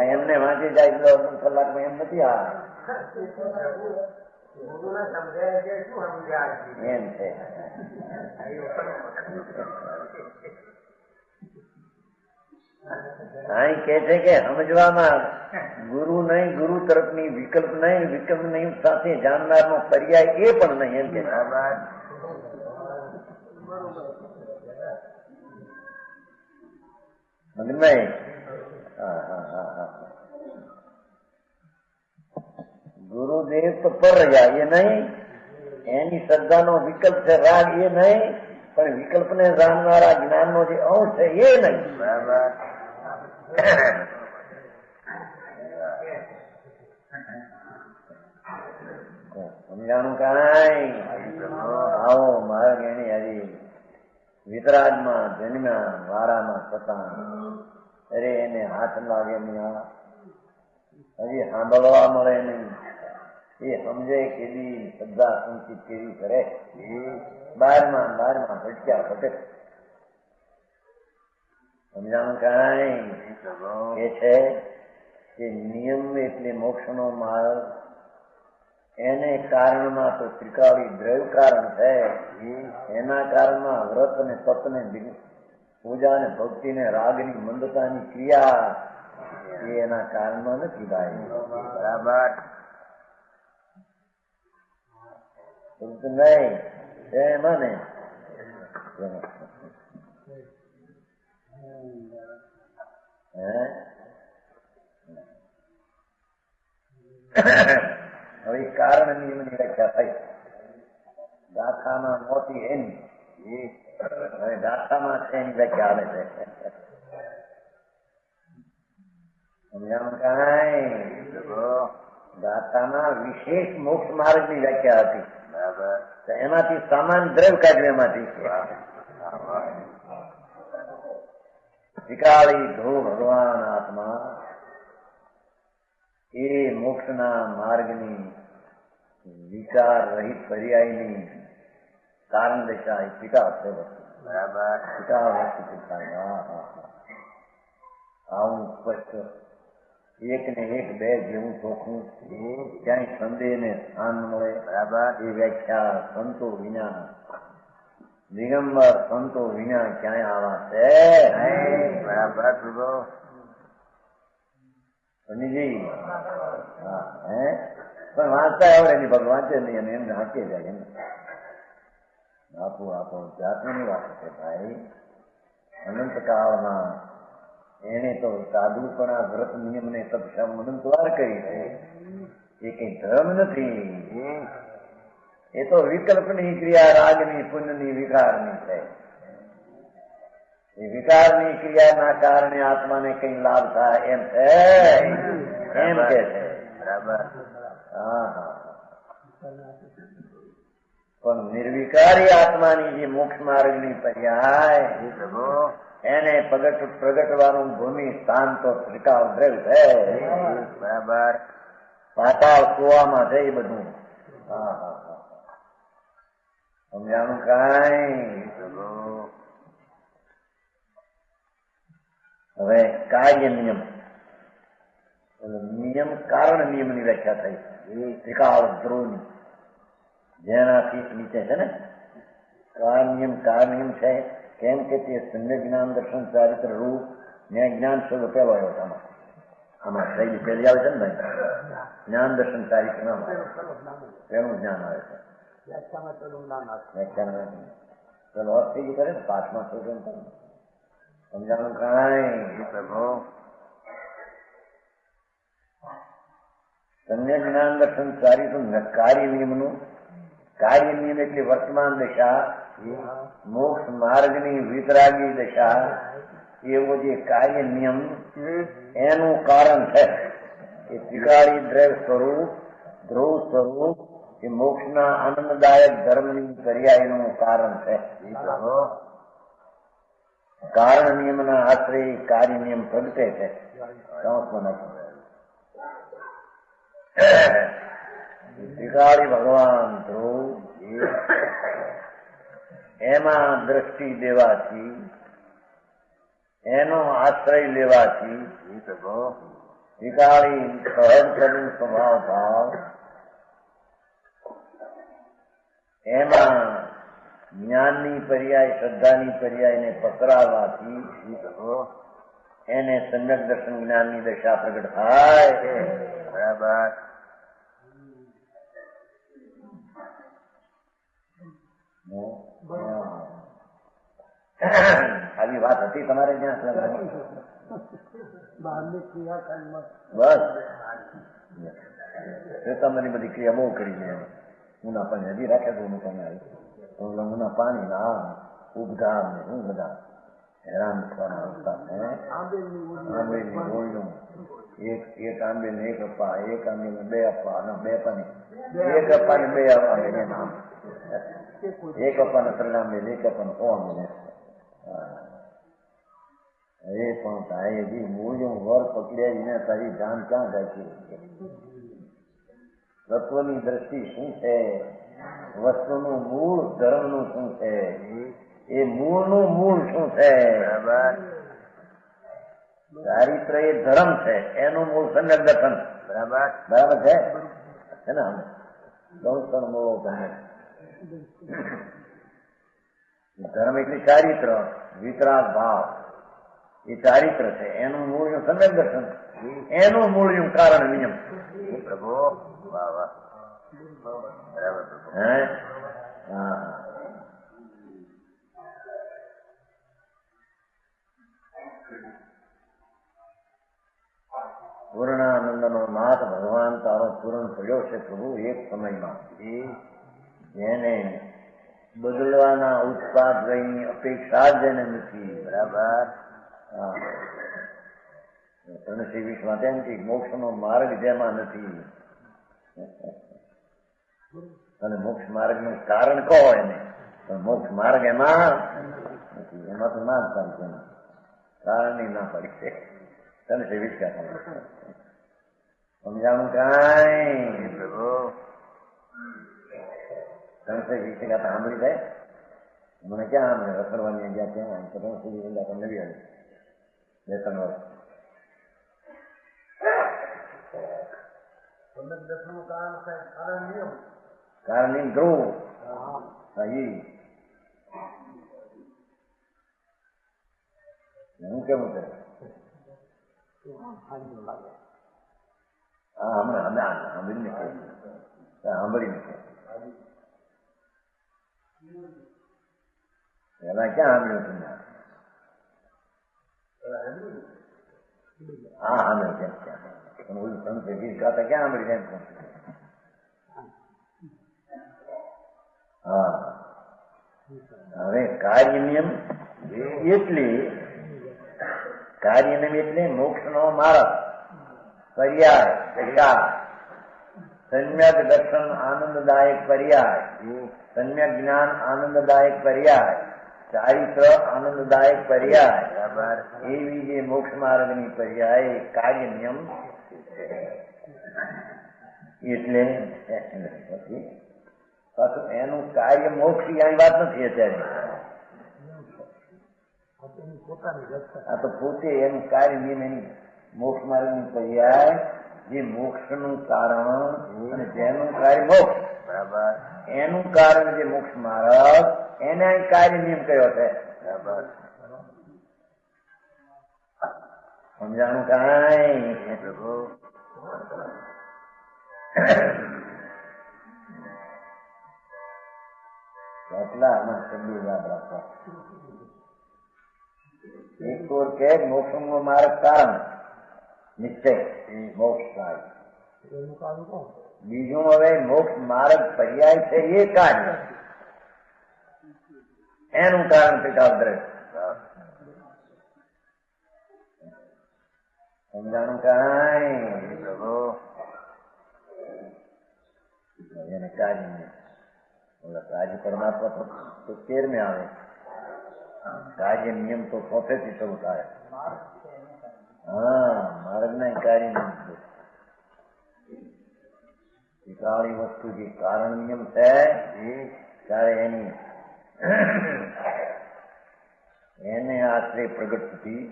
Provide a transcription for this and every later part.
એમને વાંચી જાય તો અડધો કલાકમાં એમ નથી આ એમ છે. અહીં કે છે કે સમજવામાં ગુરુ નહીં, ગુરુ તરફની વિકલ્પ નહીં, વિકલ્પ નહીં સાથે જાણનારનો પર્યાય એ પણ નહીં એમ કે નહીં. ગુરુદેવ તો પર રહ્યા એ નહીં, એની શ્રદ્ધાનો વિકલ્પ છે રાગ એ નહીં, પણ વિકલ્પને જાણનારા જ્ઞાનનો જે અંશ છે એ નહીં. બરાબર. સમજાણું કાંઈ? આવો માર્ગ એની હજી વિતરાગમાં જન્મ્યા વારામાં થતા અરે એને હાથ લાગે નહીં, હજી સાંભળવા મળે નહીં. એ સમજે કેવી શ્રદ્ધા સંચિત કેવી કરે, બારમાં ભટક્યા ભટક. સમજાણું કાંઈ? એ છે કે નિયમ એટલે મોક્ષનો માર્ગ, એને કારણમાં તો ત્રિકાળી દ્રવ્ય કારણ છે. એના કારણમાં વ્રત અને તપ ને પૂજા ને ભક્તિ ને રાગની મંદતાની ક્રિયા એ એના કારણમાં નથી ભાઈ. બરાબર નહીં એમાં ને હવે કારણ નિયમની વ્યાખ્યા થઈ. દાખામાં મોટી એની હવે દાખામાં છે એની વ્યાખ્યા આવે છે. સમજાણું કાંઈ? દાખામાં વિશેષ મોક્ષ માર્ગ ની વ્યાખ્યા હતી. બરાબર. એમાંથી સામાન દ્રવ્ય કાઢ્યું એમાંથી વિકાળી ધ્રુવ ભગવાન આત્મા એ મોક્ષના માર્ગની વિકાર રહિત પર્યાયની કારણ દશા એ પિતા છે. બરાબર. પિતા વસ્તુ આવું સ્પષ્ટ એક ને એક બે જેવું ચોખ્ખું ક્યાંય સંદેહ ને સ્થાન મળે. બરાબર. એ વ્યાખ્યા સંતો વિના દિગંબર સંતો વિના ક્યાંય આવા છે. બરાબર. સમજી પણ વાંચતા આવડે નહીં, ભગવાન વાંચે નહીં અને એમને હાંકે જાય. એમ આપો જાતની વાત છે ભાઈ. અનંત કાળમાં એને તો સાધુપણા વ્રત નિયમ ને તપસ્યા અનંતવાર કરી છે. એ કઈ ધર્મ નથી, એ તો વિકલ્પની ક્રિયા રાગની પુણ્યની વિકારની છે. એ વિકારની ક્રિયાના કારણે આત્માને કઈ લાભ થાય એમ છે, એમ કે છે. બરાબર. પણ નિર્વિકારી આત્માની જે મોક્ષ માર્ગની પર્યાય એને પ્રગટવાનું ભૂમિ સ્થાન તો ત્રિકાળ દ્રવ્ય છે. બરાબર. પાતાળ કુવામાં છે એ બધું. સમજાણું કાંઈ? હવે કાર્ય નિયમ નિયમ કારણ નિયમની વ્યાખ્યા થઈ એ ત્રિકાળ ધ્રુવની, જેનાથી નીચે છે ને કાર નિયમ છે. કેમ કે તે સમ્યક જ્ઞાન દર્શન ચારિત્ર રૂપ ન્યાય જ્ઞાન શબ્દ કહેવાયો હતો. આમાં શૈલી પહેલી આવે છે ને ભાઈ, જ્ઞાન દર્શન ચારિત્ર નામ તેનું જ્ઞાન આવે છે. વ્યાખ્યાન ચલો અર્થ કરે ને પાઠમાં શું સમજાણું કાંઈ? સમ્યક જ્ઞાન દર્શન ચારિત્ર કાર્ય નિયમનું, કાર્ય નિયમ એટલે વર્તમાન દશા, મોક્ષ માર્ગની વિતરાગી દશા, એવો જે કાર્ય નિયમ એનું કારણ છે. એ ત્રિકાળી દ્રવ્ય સ્વરૂપ ધ્રુવ સ્વરૂપ એ મોક્ષના આનંદદાયક ધર્મની પર્યાયનું કારણ છે. કારણ નિયમના આશ્રય કાર્ય નિયમ પ્રગટે છે. ત્રિકાળી ભગવાન ધ્રુવ એમાં દ્રષ્ટિ દેવાથી, એનો આશ્રય લેવાથી વિકાળી સહજ પ્રભુ સ્વભાવ ભાવ એમાં જ્ઞાનની પર્યાય શ્રદ્ધાની પર્યાયને પકડાવવાથી એને સમ્યક દર્શન જ્ઞાનની દશા પ્રગટ થાય છે. બરાબર. આવી વાત હતી તમારે ત્યાં? બસ શ્વેતાંબરની બધી ક્રિયા બહુ કરી છે. ઉના પાણી હજી રાખે તો ઉનું પાણી આવ્યું ઉના પાણી ના ઉપધાર ને હું બધા હેરાન થવાના અવસ્થા છે. આંબેની ગોળીનું એક આંબે ને એક અપ્પા, એક આંબે ને બે અપ્પા, ના બે પાણી એક અપ્પા ને બે આંબે ને નામ, એક અપ્પા ને ત્રણ આંબે ને એક અપ્પા ને સો આંબે ને એ પણ થાય હજી મૂળ્યું વર પકડ્યા તારી જાન ક્યાં જાય છે? તત્વની દ્રષ્ટિ શું છે? વસ્તુનું મૂળ ધર્મનું શું છે? એ મૂળનું મૂળ શું છે? ચારિત્ર એ ધર્મ છે, એનું મૂળ સમ્યક દર્શન. બરાબર બરાબર છે ને? અમે દોષણ બોલો તમે. ધર્મ એટલે ચારિત્ર, વિતરાગ ભાવ, એ ચારિત્ર છે. એનું મૂળ સમ્યક દર્શન, એનું મૂળ કારણ નિયમ. પ્રભુ વાહ વાહ બરાબર. હે હા પૂર્ણાનંદનો નાથ ભગવાન તારો પૂર્ણ થયો છે પ્રભુ એક સમયમાં. જેને બદલવાના ઉત્પાદ લઈને અપેક્ષા જ એને નથી. બરાબર. ત્રણસી વિશ્વમાં તેમ કે મોક્ષનો માર્ગ જેમાં નથી, અને મોક્ષ માર્ગ નું કારણ કહો એને, પણ મોક્ષ માર્ગ એમાં નથી. એમાં તો ના ચાલશે, કારણ ની ના પડી છે. ત્રણસી વિશ્વા સમજાણું કાંઈ પ્રભુ? ત્રણસી વિશ્વા સાંભળી જાય મને ક્યાં સાંભળે? રખડવાની ગયા ક્યાં ત્રણ સુધી નવી આવી બે ત્રણ વર્ષ. કારણ ધ્રુવ હું કેવું છે? હા હમણાં સાંભળીને સાંભળીને પેલા ક્યાં સાંભળ્યું તમને? હા સાંભળ્યું કેમ ક્યાં? પણ ઓલું સંત ગીત ગાતા ક્યાં સાંભળી કેમ? હા હવે કાર્ય નિયમ એટલે મોક્ષ નો માર્ગ, પર્યાય, સમ્યક દર્શન આનંદદાયક પર્યાય, સમ્યક જ્ઞાન આનંદદાયક પર્યાય, ચારિત્ર આનંદદાયક પર્યાય, એવી જે મોક્ષ માર્ગની પર્યાય કાર્ય નિયમ એટલે પાછું એનું કાર્ય મોક્ષ આવી વાત નથી અત્યારે. આ તો પોતે એનું કાર્ય નિયમ એની મોક્ષ માર્ગની પર્યાય, જે મોક્ષ નું કારણ અને જેનું કાર્ય મોક્ષ. બરાબર. એનું કારણ જે મોક્ષ માર્ગ, એને કાર્ય નિયમ કયો છે? બરાબર. સમજાણું કાંઈ પ્રભુ? એટલા આમાં શબ્દો યાદ રાખવા. એક તો કે મોક્ષ નો માર્ગ કારણ નિશ્ચય મોક્ષ થાય. બીજું હવે મોક્ષ માર્ગ પર્યાય છે એ કાર્ય, એનું કારણ પિતાદ્રશ. સમજાણું કાંઈ પ્રભુ? એને કાર્ય કાર્ય પરમાત્મા તો 13 આવે, કાર્ય નિયમ તો 34 થી શરૂ થાય. હા માર્ગ ના કાર્ય નિયમ છે. વિકાળી વસ્તુ જે કારણ નિયમ છે ત્યારે એને આશરે પ્રગટ થતી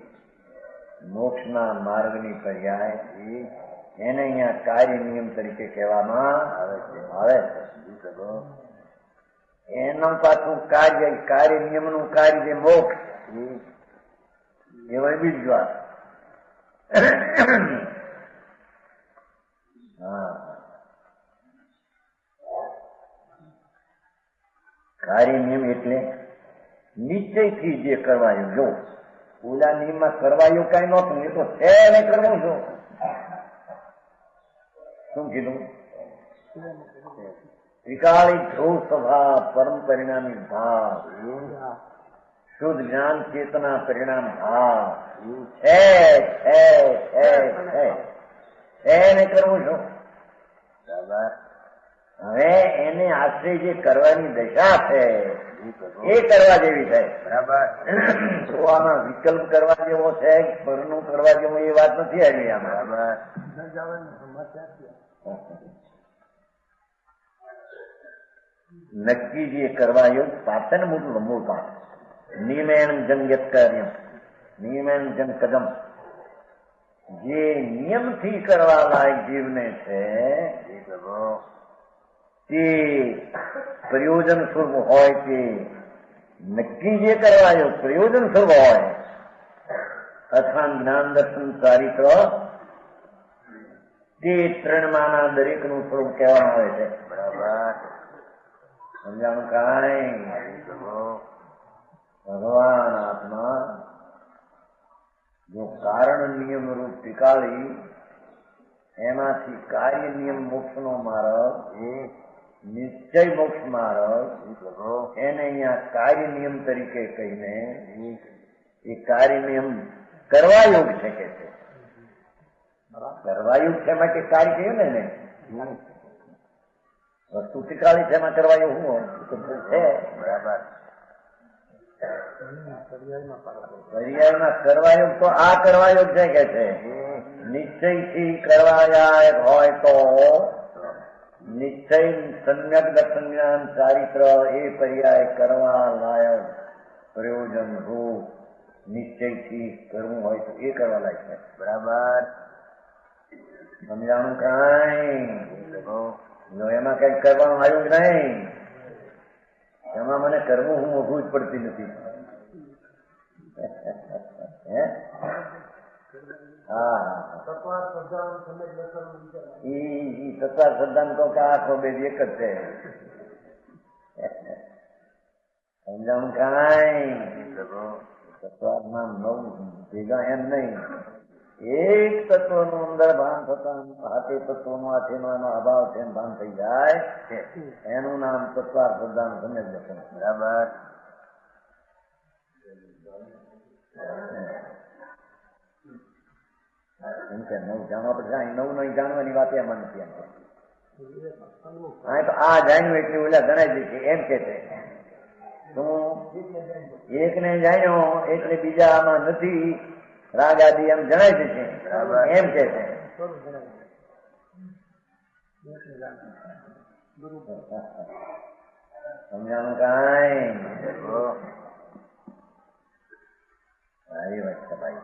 મોક્ષના માર્ગની પર્યાય એને અહીંયા કાર્ય નિયમ તરીકે કહેવામાં આવે છે. એનું પાછું કાર્ય નિયમનું કાર્ય જે મોક્ષ એવા બીજી વાત. કાર્ય નિયમ એટલે નિશ્ચયથી જે કરવાયું. જો ઓલા નિયમમાં કરવાયું કઈ નહોતું, એ તો છે એને કરવું છું. શું કીધું? ત્રિકાળી ધ્રુવ સ્વભાવ પરમ પરિણામી ભાવ શુદ્ધ જ્ઞાન ચેતના પરિણામ ભાવ છે એને કરવું છું. હવે એને આશ્રય જે કરવાની દશા છે એ કરવા જેવી છે. બરાબર. તો આમાં વિકલ્પ કરવા જેવો છે, પરનું કરવા જેવો એ વાત નથી આવી આમાં. બરાબર. નક્કી જે કરવા યોગ પાછળ મૂળ પાઠ નિયમેન જન યત કાર્યમ નિયમેન જન કદમ. જે નિયમથી કરવા લાયક જીવને છે તે પ્રયોજન સ્વરૂપ હોય કે નક્કી જે કરવા પ્રયોજન સ્વરૂપ હોય અથવા જ્ઞાન દર્શન ચારિત્ર તે ત્રણમાંના દરેકનું સ્વરૂપ કહેવામાં આવે છે. બરાબર. સમજાણું? કાંઈ ભગવાન આત્મા જો કારણ નિયમ રૂપ ત્રિકાળી એમાંથી કાર્ય નિયમ મોક્ષનો માર્ગ નિશ્ચય મોક્ષ માર્ગ એને અહીંયા કાર્ય નિયમ તરીકે કહીને એ કાર્ય નિયમ કરવા યોગ છે કે છે. કરવા યોગ છે એમાં કે કાર્ય કહ્યું ને વસ્તુ ત્રિકાળી છે એમાં કરવા યોગ શું છે. બરાબર. પર્યાયમાં કરવા યોગ તો આ કરવા યોગ છે કે છે. નિશ્ચયથી કરવા હોય તો નિશ્ચય સમ્યક દર્શન જ્ઞાન ચારિત્ર એ પર્યાય કરવા લાયક પ્રયોજન રૂપ નિશ્ચયથી કરવું હોય તો એ કરવા લાયક છે. બરાબર. સમજાણું? કાંઈ એમાં કઈ કરવાનું આવ્યું જ નહીં. એમાં મને કરવું હું મોઘું જ પડતી નથી. સત્તા શ્રદ્ધા તો આખો બે એક જ છે. સમજાણું? કાંઈ તત્વાત્મા નવ ભેગા એમ નહીં. એક તત્વનું અંદર ભાન થતા હાથે તત્વનો હાથેનો એનો અભાવ છે ભાન થઈ જાય એનું નામ તત્વા શ્રદ્ધાનું સમ્યક દર્શન. બરાબર. એમ કે નવ જાણવા પછી નવ નહીં જાણવાની વાત એમાં નથી. એમ તો આ જાણ્યું એટલે ઓલા ગણાય છે એમ કે છે. શું એકને જાણ્યો એટલે બીજા આમાં નથી રાગ આદિ એમ જણાય છે એમ કે છે. સમજાણું? કાંઈ સારી વાત છે ભાઈ.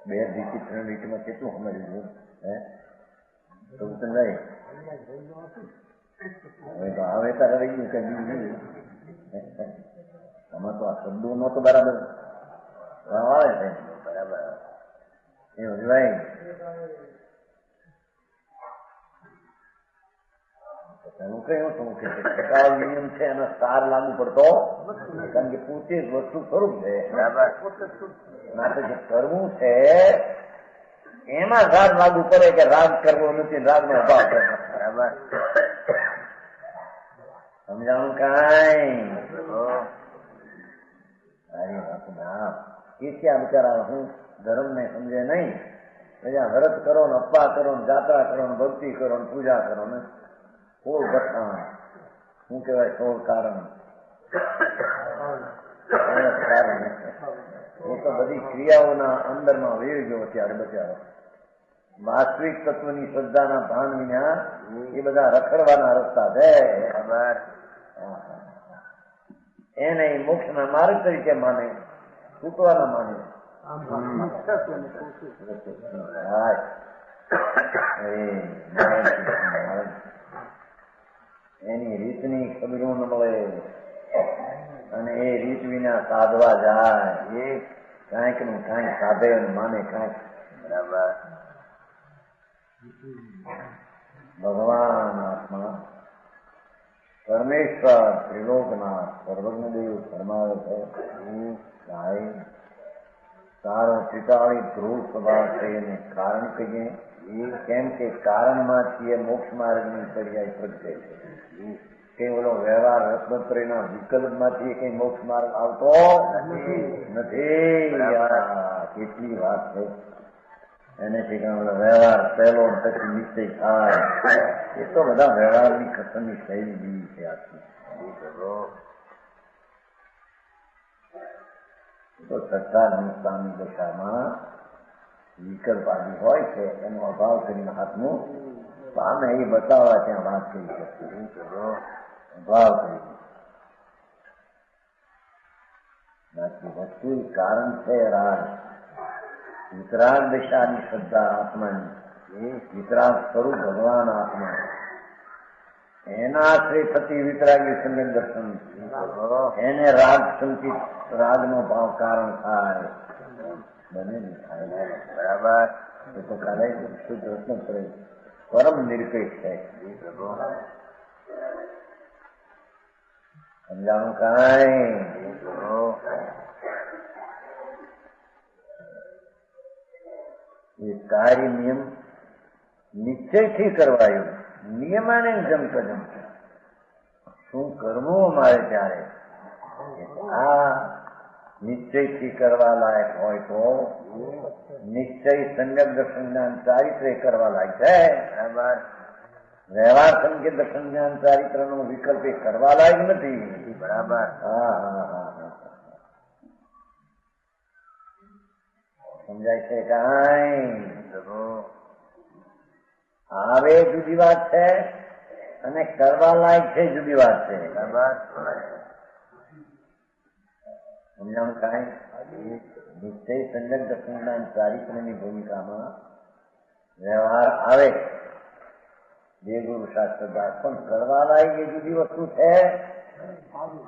2 થી 3 મિનિટમાં કેટલું સમજવું હે તો નહીં. હવે તો આવે તારે રહી ગયું કે બીજું આમાં તો આ શબ્દો નો તો બરાબર આવે છે. બરાબર. એવું ભાઈ એનું કહ્યું શું કે ટકાઉ નિયમ છે એનો સાર લાગુ પડતો કારણ કે પોતે જ વસ્તુ સ્વરૂપ છે. બરાબર. જે કરવું છે એમાં રાગ લાગુ પડે કે રાગ કરવો નથી, રાગ નો અભાવ છે. બરાબર. સમજાણું? કાંઈ એ ક્યાં બિચારા હું ધર્મ ને સમજે નહીં. વ્રત કરો ને અપ્પા કરો ને જાત્રા કરો ને ભક્તિ કરો ને પૂજા કરો ને 16 ગઠાણ શું કહેવાય 16 કારણ એ તો બધી ક્રિયાઓના અંદરમાં વેરી ગયો ત્યારે બચારો. વાસ્તવિક તત્વની શ્રદ્ધાના ભાન વિના એ બધા રખડવાના રસ્તા છે. બરાબર. એને મોક્ષના માર્ગ તરીકે માને, છૂટવાના માને એની રીતની ખબરો ન મળે અને એ રીત વિના સાધવા જાય એ કાંઈક નું કાંઈક સાધે અને માને કાંઈક. બરાબર. ભગવાન આત્મા પરમેશ્વર ત્રિલોકનાથ સર્વજ્ઞદેવ ફરમાવે છે ભાઈ તારો ત્રિકાળી ધ્રુવ સ્વભાવ છે એને કારણ કહીએ કેમ કે કારણમાંથી એ મોક્ષ માર્ગની ચડિયાઈ પ્રગટે છે. કે ઓલો વ્યવહાર રત્નત્રયના વિકલ્પમાંથી કઈ મોક્ષ માર્ગ આવતો નથી. કેટલી વાત છે એને ઠીકાણે વ્યવહાર પહેલો પછી નિશ્ચય થાય એ તો બધા વ્યવહારની કથનની શૈલી બીજી છે આખી. તો સત્તા નિષ્ઠાની દશામાં વિકલ્પ આદિ હોય છે એનો અભાવ કરીને હાથનું પામે એ બતાવવા ત્યાં વાત કરી શકીએ. અભાવ કરી બાકી વસ્તુ કારણ છે રાગ. વિતરાગ દશાની શ્રદ્ધા આત્માની વિતરાગ સ્વરૂપ ભગવાન આત્મા એના આશ્રય થતી વિતરાગી સમ્યક દર્શન એને રાગ સંચિત રાગનો ભાવ કારણ થાય બને થાય. બરાબર. એ તો કાલે શુદ્ધ રત્ન કરે પરમ નિરપેક્ષ છે. સમજાણું કાંઈ એ કાર્ય નિયમ નિશ્ચયથી કરવાયું નિયમાને જમતો જમતો શું કરવું અમારે ત્યારે આ નિશ્ચયથી કરવા લાયક હોય તો નિશ્ચય સંયમ દર્શન જ્ઞાન ચારિત્ર કરવા લાયક છે. બરાબર. વ્યવહાર સંકેત દર્શન જ્ઞાન ચારિત્ર નો વિકલ્પ એ કરવા લાયક નથી. બરાબર. હા હા હા સમજાય છે કાંઈ? આવે જુદી વાત છે અને કરવા લાયક છે જુદી વાત છે. બરાબર. સમજાણું કાંઈ? નિશ્ચય સંયમ દર્શન જ્ઞાન ચારિત્રની ભૂમિકામાં વ્યવહાર આવે બે ગુરુ શાસ્ત્ર પણ કરવા લાયક એ જુદી વસ્તુ છે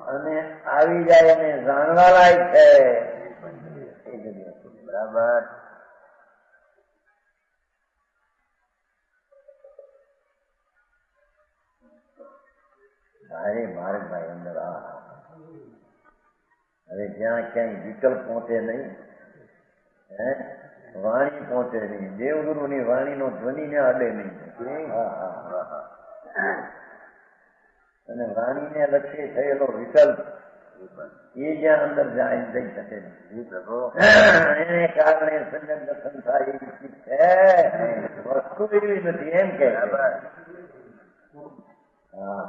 અને આવી જાય અને જાણવા લાયક છે એ જુદી વસ્તુ. બરાબર. ભારે માર્ગ ભાઈ અંદર હવે જ્યાં ક્યાંય વિકલ્પ પહોંચે નહીં વાણી પહોંચે નહીં દેવગુરુની વાણીનો ધ્વનિને અડે નહીં અને વાણીને લક્ષ્ય થયેલો વિકલ્પ એ જ્યાં અંદર જાય જઈ શકે એને કારણે સંયમ દર્શન થાય એવી ચીજ છે વસ્તુ એવી નથી એમ કે. હા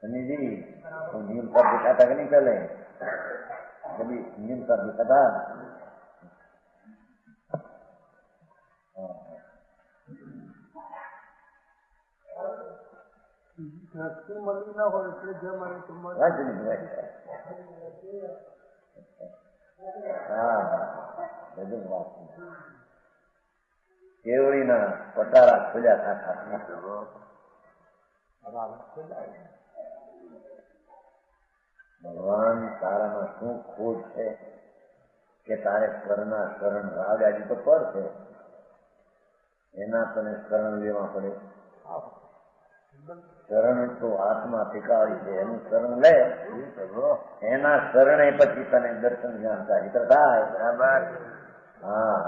સનીજી તો નિયમ સાહેબ દેખાતા કે નહીં પહેલે કદી નિયમ સાહેબ દેખાતા કેવડીના પટારા ખોલ્યા ખાખા ભગવાન તારામાં શું ખોટ છે કે તારે કરના શરણ રાગ આદિ તો પર છે એના તને શરણ લેવા પડે. શરણ તો આત્મા ઠીકાવી છે એનું શરણ લે એના શરણે પછી તને દર્શન જ્ઞાન ચારિત્ર થાય. બરાબર. હા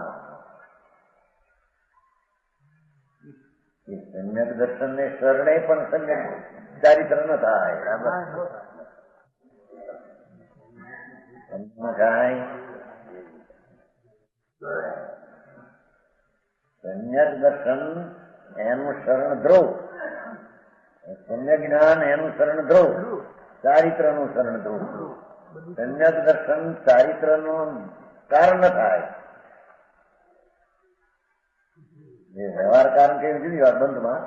એ સમ્યક દર્શન ને શરણે પણ સમ્યક ચારિત્ર ન થાય. બરાબર. સમ્યક દર્શન એનું શરણ ધ્રુવ સમ્યક જ્ઞાન એનું શરણ ધ્રુવ ચારિત્ર નું શરણ ધ્રુવ. સમ્યક દર્શન ચારિત્ર નું કારણ થાય. જે વ્યવહાર કારણ કે જુદી વાત બંધમાં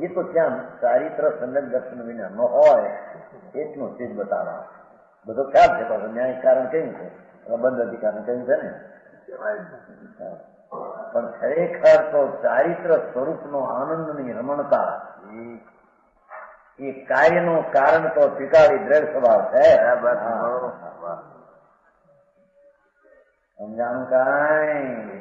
એ તો ક્યાં ચારિત્ર સમ્યક દર્શન વિના ન હોય એટલું ચીજ બતાવવા બધો ખ્યાલ છે, પાછું ન્યાય કારણ કયું છે, બંધ અધિકારણ કયું છે ને. પણ ખરેખર તો ચારિત્ર સ્વરૂપનો આનંદની રમણતા એ કાર્યનું કારણ તો સ્વીકારી દ્રઢ સ્વભાવ છે. સમજાણું કાંઈ